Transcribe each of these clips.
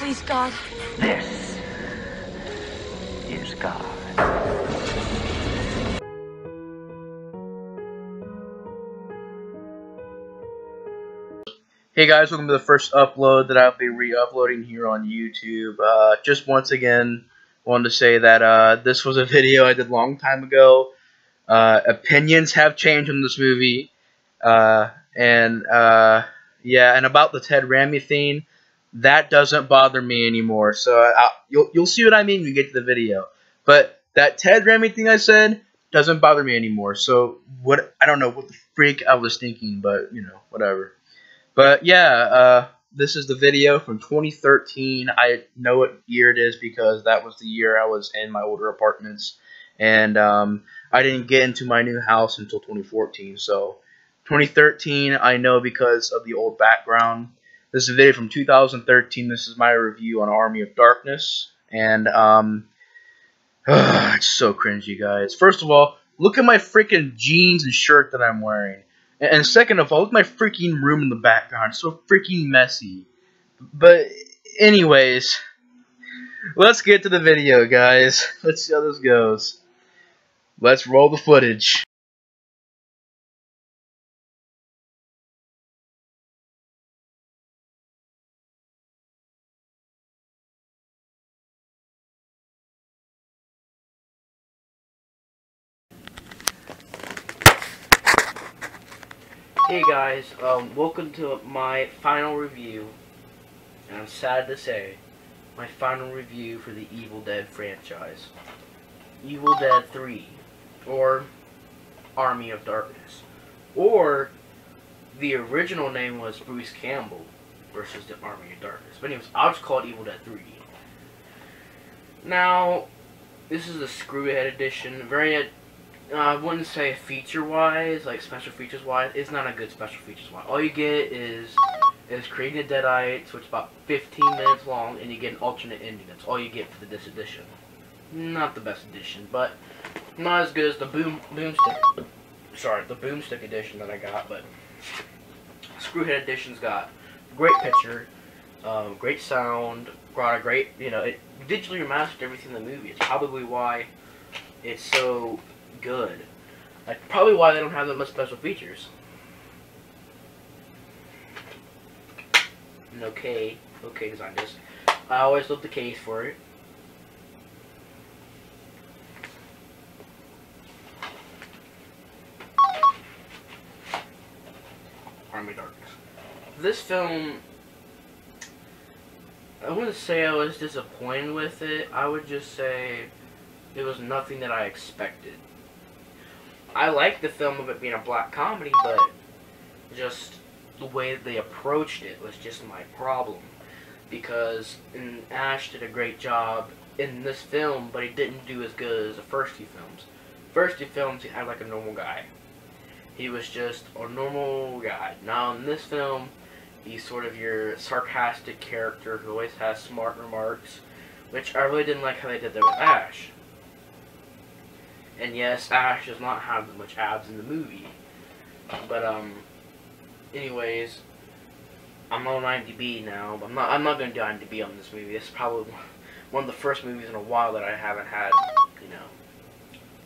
Please, God. This is God. Hey guys, welcome to the first upload that I'll be re-uploading here on YouTube. Just once again, wanted to say that this was a video I did a long time ago. Opinions have changed on this movie, yeah, and about the Ted Raimi thing, that doesn't bother me anymore. So you'll see what I mean when we get to the video. But that Ted Raimi thing I said doesn't bother me anymore. So I don't know what the freak I was thinking, but you know, whatever. But yeah, this is the video from 2013. I know what year it is because that was the year I was in my older apartments, and I didn't get into my new house until 2014. So 2013, I know because of the old background. This is a video from 2013. This is my review on Army of Darkness, and it's so cringy, guys. First of all, look at my freaking jeans and shirt that I'm wearing. And second of all, look at my freaking room in the background. It's so freaking messy. But anyways, let's get to the video, guys. Let's see how this goes. Let's roll the footage. Hey guys, welcome to my final review, and I'm sad to say, my final review for the Evil Dead franchise. Evil Dead 3, or Army of Darkness, or the original name was Bruce Campbell versus the Army of Darkness. But anyways, I'll just call it Evil Dead 3. Now, this is a Screwhead edition, I wouldn't say feature-wise, like special features-wise, it's not a good special features-wise. All you get is creating a Deadites, which is about 15 minutes long, and you get an alternate ending. That's all you get for this edition. Not the best edition, but not as good as the Boomstick edition that I got. But Screwhead edition's got great picture, great sound, got a great, it digitally remastered everything in the movie. It's probably why it's so good. Like, probably why they don't have that much special features. And okay design this. I always love the case for it. Army of Darkness. This film, I wouldn't say I was disappointed with it. I would just say it was nothing that I expected. I like the film of it being a black comedy, but just the way they approached it was just my problem. Because Ash did a great job in this film, but he didn't do as good as the first two films. First two films, he acted like a normal guy. He was just a normal guy. Now in this film, he's sort of your sarcastic character who always has smart remarks, which I really didn't like how they did that with Ash. And yes, Ash does not have as much abs in the movie. But anyways, I'm on IMDb now. But I'm not going to do IMDb on this movie. This is probably one of the first movies in a while that I haven't had,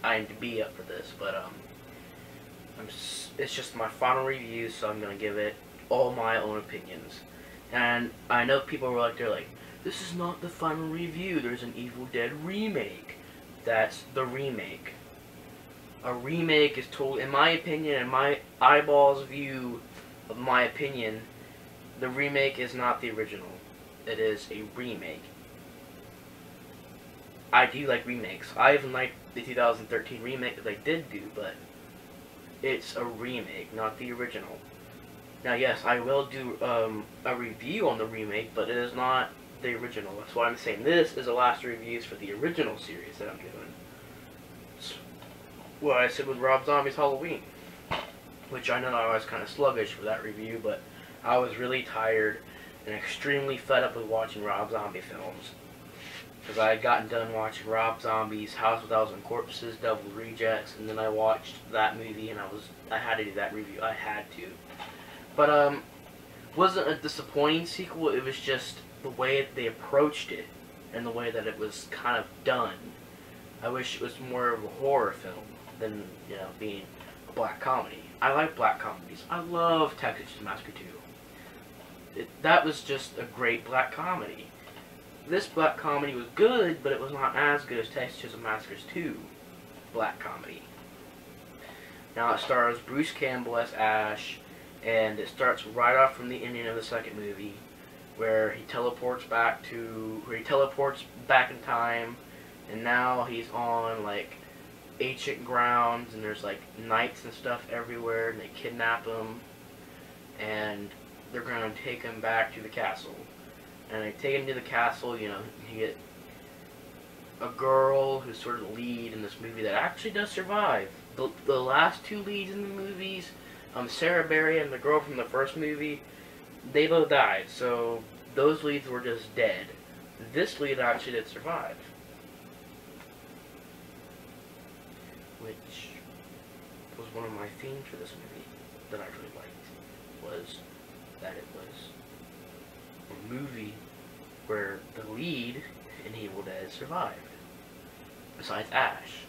IMDb up for this. But it's just my final review, so I'm going to give it all my own opinions. And I know people were like, they're like, this is not the final review. There's an Evil Dead remake. That's the remake. A remake is totally, in my opinion, in my eyeballs view of my opinion, the remake is not the original. It is a remake. I do like remakes. I even like the 2013 remake that they did do, but it's a remake, not the original. Now, yes, I will do a review on the remake, but it is not the original. That's why I'm saying this is the last reviews for the original series that I'm doing. What I said with Rob Zombie's Halloween, which I know I was kind of sluggish for that review, but I was really tired and extremely fed up with watching Rob Zombie films. Because I had gotten done watching Rob Zombie's House of a Thousand Corpses, Devil's Rejects, and then I watched that movie, and I had to do that review. I had to. But wasn't a disappointing sequel. It was just the way they approached it and the way that it was kind of done. I wish it was more of a horror film than, you know, being a black comedy. I like black comedies. I love Texas Chainsaw Massacre 2. That was just a great black comedy. This black comedy was good, but it was not as good as Texas Chainsaw Massacre 2 black comedy. Now it stars Bruce Campbell as Ash, and it starts right off from the ending of the second movie, where he teleports back in time, and now he's on like ancient grounds, and there's like knights and stuff everywhere, and they kidnap him, and they're gonna take him back to the castle. And they take him to the castle. You know, you get a girl who's sort of the lead in this movie that actually does survive. The last two leads in the movies, Sarah Berry and the girl from the first movie, they both died. So those leads were just dead. This lead actually did survive, which was one of my themes for this movie that I really liked, was that it was a movie where the lead in Evil Dead survived, besides Ash.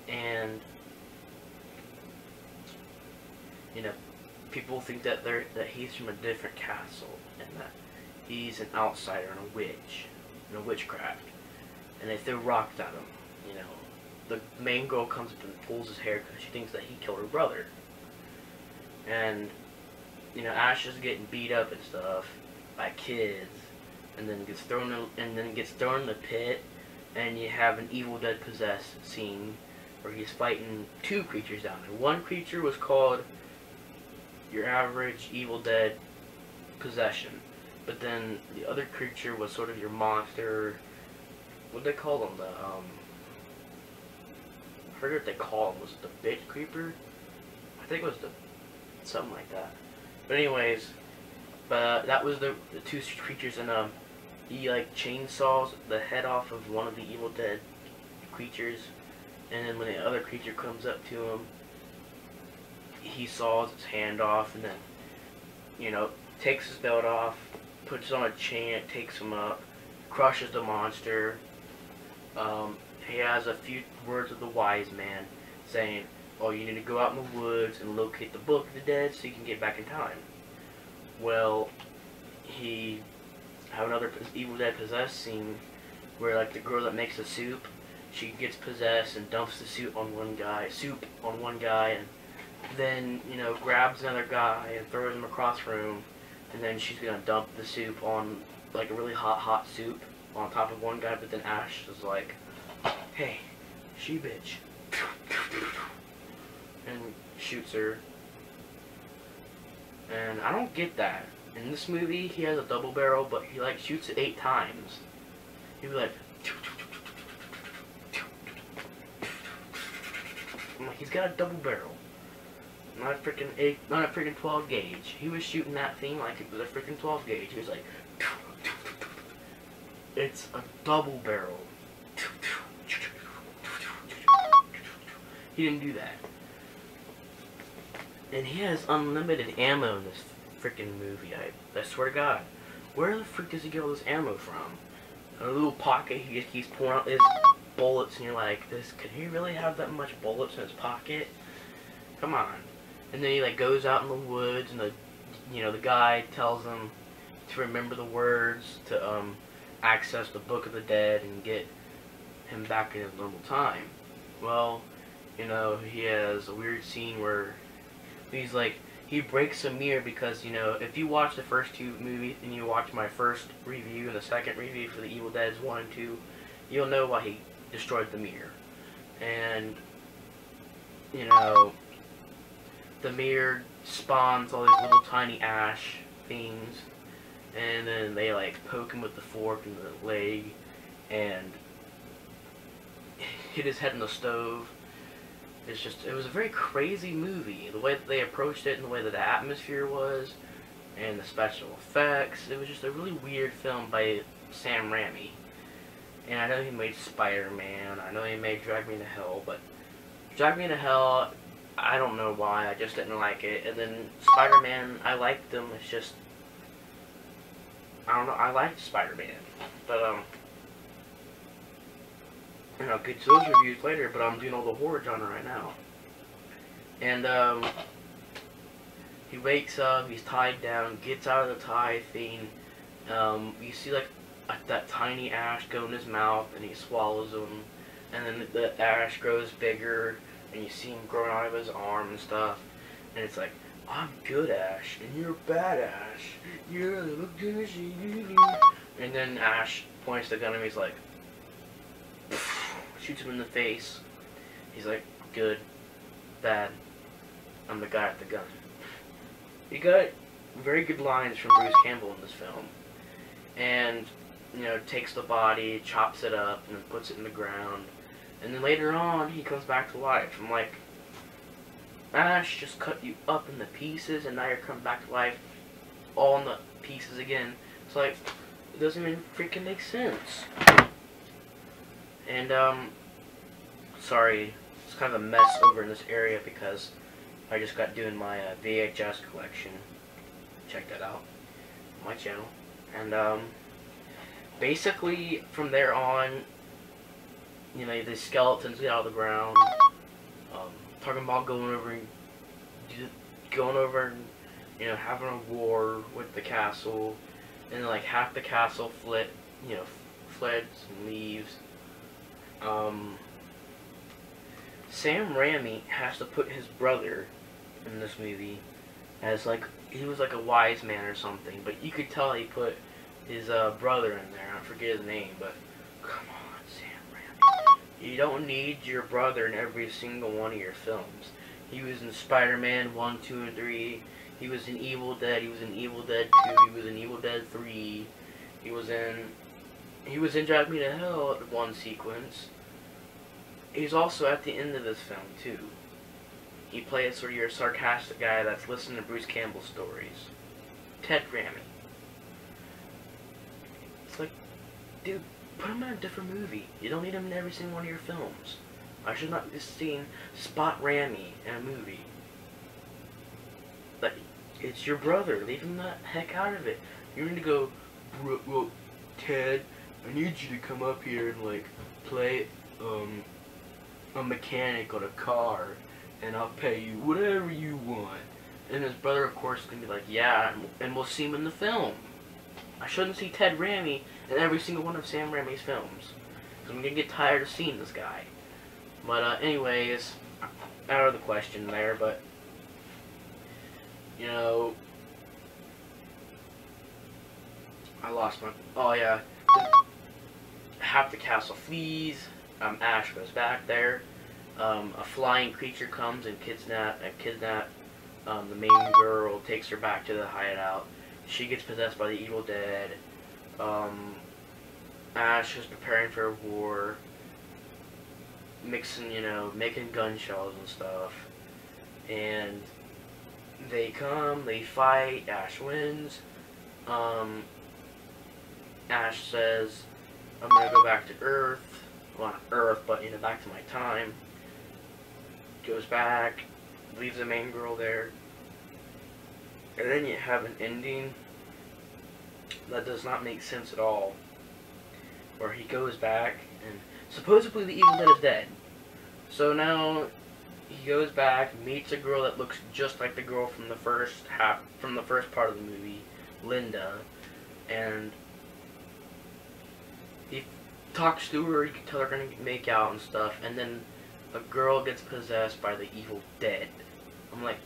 And, you know, people think that he's from a different castle, and that he's an outsider and a witch, and a witchcraft, and they throw rocks at him. You know, the main girl comes up and pulls his hair because she thinks that he killed her brother. And, you know, Ash is getting beat up and stuff by kids, and then gets thrown in the pit, and you have an Evil Dead possessed scene where he's fighting two creatures down there. One creature was called your average Evil Dead possession, but then the other creature was sort of your monster. What they call them? I forget what they call them. Was it the bitch creeper? I think it was something like that. But anyways, that was the two creatures, and he like chainsaws the head off of one of the Evil Dead creatures, and then when the other creature comes up to him, he saws its hand off, and then, you know, takes his belt off, puts it on a chain, it takes him up, crushes the monster. He has a few words of the wise man saying, "Oh, you need to go out in the woods and locate the Book of the Dead so you can get back in time." Well, he have another Evil Dead possessed scene where, like, the girl that makes the soup, she gets possessed and dumps the soup on one guy, and then, you know, grabs another guy and throws him across the room, and then she's gonna dump the soup on, like, a really hot soup on top of one guy, but then Ash is like, "Hey, she bitch," and shoots her. And I don't get that. In this movie, he has a double barrel, but he, like, shoots it 8 times. He'd be like, I'm like, he's got a double barrel, not a freaking 12 gauge. He was shooting that thing like it was a freaking 12 gauge. He was like, it's a double barrel. He didn't do that. And he has unlimited ammo in this freaking movie. I swear to God. Where the frick does he get all this ammo from? A little pocket, he just keeps pulling out his bullets, and you're like, could he really have that much bullets in his pocket? Come on. And then he, like, goes out in the woods, and the guy tells him to remember the words to access the Book of the Dead and get him back in his normal time. Well, you know, he has a weird scene where he's like, he breaks a mirror because, you know, if you watch the first 2 movies and you watch my first review and the second review for the Evil Dead 1 and 2, you'll know why he destroyed the mirror. And, you know, the mirror spawns all these little tiny Ash things, and then they, like, poke him with the fork in the leg and hit his head in the stove. It was a very crazy movie. The way that they approached it and the way that the atmosphere was and the special effects. It was just a really weird film by Sam Raimi. And I know he made Spider-Man. I know he made Drag Me to Hell, but Drag Me to Hell, I don't know why. I just didn't like it. And then Spider-Man, I liked them. It's just, I don't know. I liked Spider-Man, but and I'll get to those reviews later. But I'm doing all the horror genre right now, and he wakes up. He's tied down. Gets out of the tie thing. You see like that tiny ash go in his mouth, and he swallows them, and then the ash grows bigger, and you see him growing out of his arm and stuff, and it's like, I'm good, Ash, and you're bad, Ash. You're a little goosey. And then Ash points the gun at him. He's like, shoots him in the face. He's like, good, bad. I'm the guy with the gun. You got very good lines from Bruce Campbell in this film, and you know, takes the body, chops it up, and then puts it in the ground. And then later on, he comes back to life. I'm like, Ash just cut you up into pieces, and now you're coming back to life, all in the pieces again. It's like, it doesn't even freaking make sense. And, sorry, it's kind of a mess over in this area because I just got doing my VHS collection. Check that out on my channel. And, basically, from there on, you know, the skeletons get out of the ground. Talking about going over and, you know, having a war with the castle, and like half the castle fled and leaves. Sam Raimi has to put his brother in this movie as like, he was like a wise man or something, but you could tell he put his brother in there. I forget his name, but come on, Sam Raimi. You don't need your brother in every single one of your films. He was in Spider-Man 1, 2, and 3. He was in Evil Dead. He was in Evil Dead 2. He was in Evil Dead 3. He was in Drive Me to Hell at one sequence. He's also at the end of this film too. He plays sort of your sarcastic guy that's listening to Bruce Campbell stories. Ted Raimi. It's like, dude, put him in a different movie. You don't need him in every single one of your films. I should not be seeing Spot Raimi in a movie. Like, it's your brother. Leave him the heck out of it. You need to go, well, Ted, I need you to come up here and, like, play, a mechanic on a car, and I'll pay you whatever you want. And his brother, of course, is going to be like, yeah, and we'll see him in the film. I shouldn't see Ted Raimi in every single one of Sam Raimi's films, because I'm going to get tired of seeing this guy. But, anyways, out of the question there, but, you know, I lost my, oh yeah, half the castle flees, Ash goes back there, a flying creature comes and kidnap the main girl, takes her back to the hideout. She gets possessed by the Evil Dead. Ash is preparing for a war, making gun shells and stuff, and they come, they fight, Ash wins. Ash says, I'm gonna go back to Earth, well not Earth, but back to my time. Goes back, leaves the main girl there, and then you have an ending that does not make sense at all, where he goes back and supposedly the Evil Dead is dead. So now he goes back, meets a girl that looks just like the girl from the first part of the movie, Linda, and he talks to her. You can tell they're gonna make out and stuff, and then a girl gets possessed by the Evil Dead. I'm like,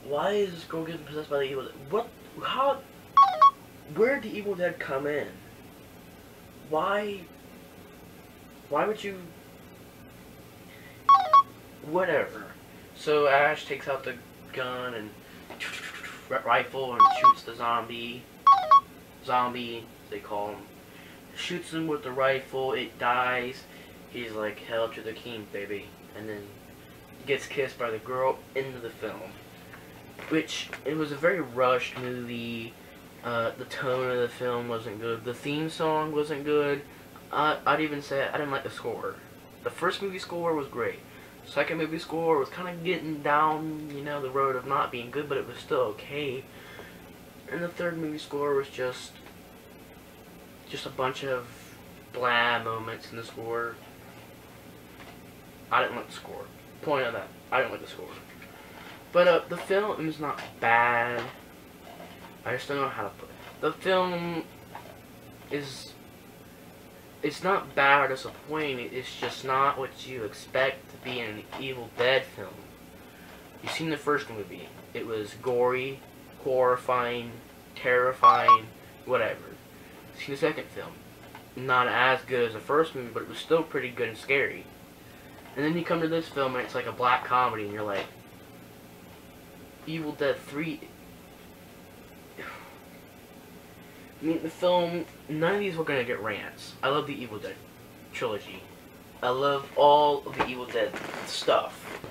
why is this girl getting possessed by the Evil Dead? What? How? Where did the Evil Dead come in? Why would you? Whatever. So Ash takes out the gun and rifle and shoots the zombie, they call him. Shoots him with the rifle, it dies. He's like, hell to the king, baby. And then gets kissed by the girl into the film. Which, it was a very rushed movie. The tone of the film wasn't good. The theme song wasn't good. I'd even say I didn't like the score. The first movie score was great. Second movie score was kind of getting down, the road of not being good, but it was still okay. And the third movie score was just a bunch of blah moments in the score. I didn't like the score. Point on that. I didn't like the score. But the film is not bad. I just don't know how to put it. The film is... It's not bad or disappointing. It's just not what you expect to be in an Evil Dead film. You've seen the first movie. It was gory, horrifying, terrifying, whatever. You've seen the second film. Not as good as the first movie, but it was still pretty good and scary. And then you come to this film and it's like a black comedy and you're like, Evil Dead 3... I mean, the film, none of these were gonna get rants. I love the Evil Dead trilogy. I love all of the Evil Dead stuff.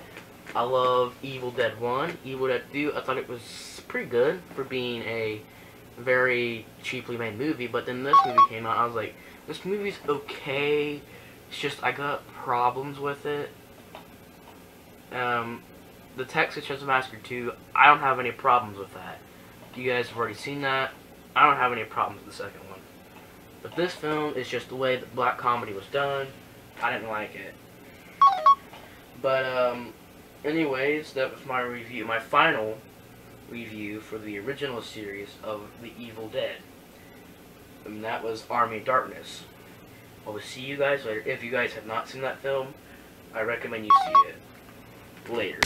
I love Evil Dead 1, Evil Dead 2. I thought it was pretty good for being a very cheaply made movie, but then this movie came out, I was like, this movie's okay. It's just, I got problems with it. The Texas Chainsaw Massacre 2, I don't have any problems with that. You guys have already seen that. I don't have any problems with the second one. But this film is just the way that black comedy was done. I didn't like it. But, anyways, that was my review. My final review for the original series of The Evil Dead. And that was Army of Darkness. I will see you guys later. If you guys have not seen that film, I recommend you see it later.